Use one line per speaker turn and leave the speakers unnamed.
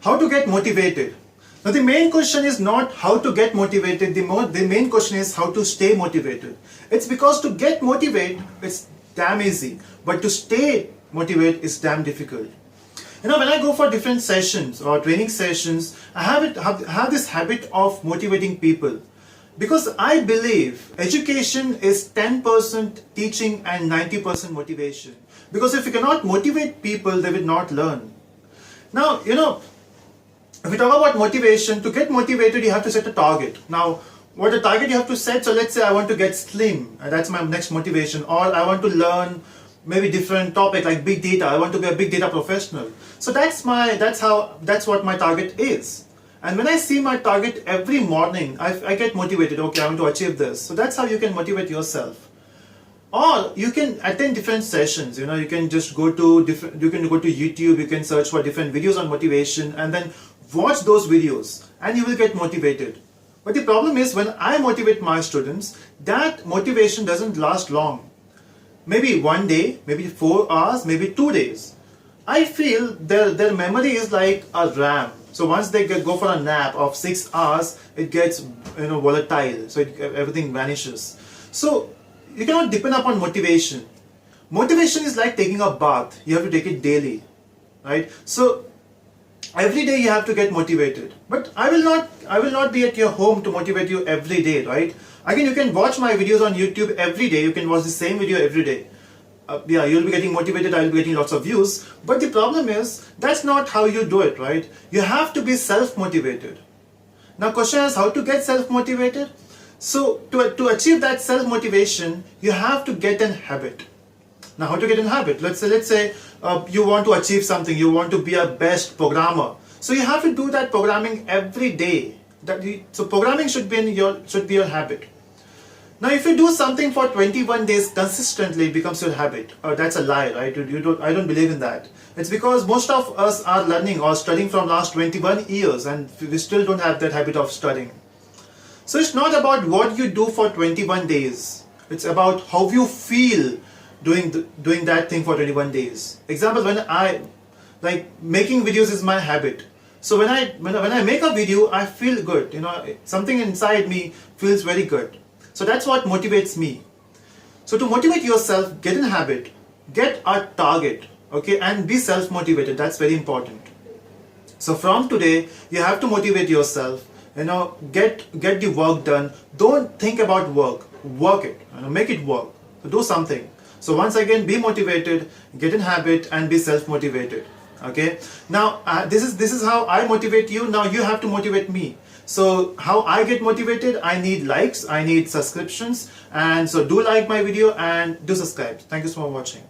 How to get motivated? Now the main question is not how to get motivated, the main question is how to stay motivated. It's because to get motivated, it's damn easy, but to stay motivated is damn difficult. When I go for different sessions or training sessions, I have this habit of motivating people. Because I believe education is 10% teaching and 90% motivation. Because if you cannot motivate people, they will not learn. Now, if we talk about motivation, to get motivated, you have to set a target. Now, what a target you have to set, so let's say I want to get slim, and that's my next motivation, or I want to learn maybe different topic like big data, I want to be a big data professional. So that's what my target is. And when I see my target every morning, I get motivated, okay, I want to achieve this. So that's how you can motivate yourself. Or you can attend different sessions, you can just go to YouTube, you can search for different videos on motivation and then watch those videos and you will get motivated. But the problem is when I motivate my students, that motivation doesn't last long. Maybe one day, maybe 4 hours, maybe 2 days. I feel their memory is like a RAM. So once they go for a nap of 6 hours, it gets volatile, so everything vanishes. So you cannot depend upon motivation. Motivation is like taking a bath. You have to take it daily, right? So every day you have to get motivated. But I will not be at your home to motivate you every day, right? Again, you can watch my videos on YouTube every day. You can watch the same video every day. You'll be getting motivated, I'll be getting lots of views. But the problem is, that's not how you do it, right? You have to be self-motivated. Now, question is how to get self-motivated? So, to achieve that self-motivation, you have to get an habit. Now, how to get an habit? Let's say you want to achieve something, you want to be a best programmer. So you have to do that programming every day. So programming should be your habit. Now, if you do something for 21 days consistently, it becomes your habit. That's a lie, right? I don't believe in that. It's because most of us are learning or studying from last 21 years and we still don't have that habit of studying. So it's not about what you do for 21 days. It's about how you feel doing that thing for 21 days. Example, making videos is my habit. So when I make a video, I feel good. Something inside me feels very good. So that's what motivates me. So to motivate yourself, get in a habit, get a target, okay, and be self-motivated. That's very important. So from today, you have to motivate yourself. Get the work done. Don't think about work. Work it. Make it work. So do something. So once again, be motivated, get in habit, and be self-motivated. Okay. Now this is how I motivate you. Now you have to motivate me. So how I get motivated? I need likes, I need subscriptions, and so do like my video and do subscribe. Thank you so much for watching.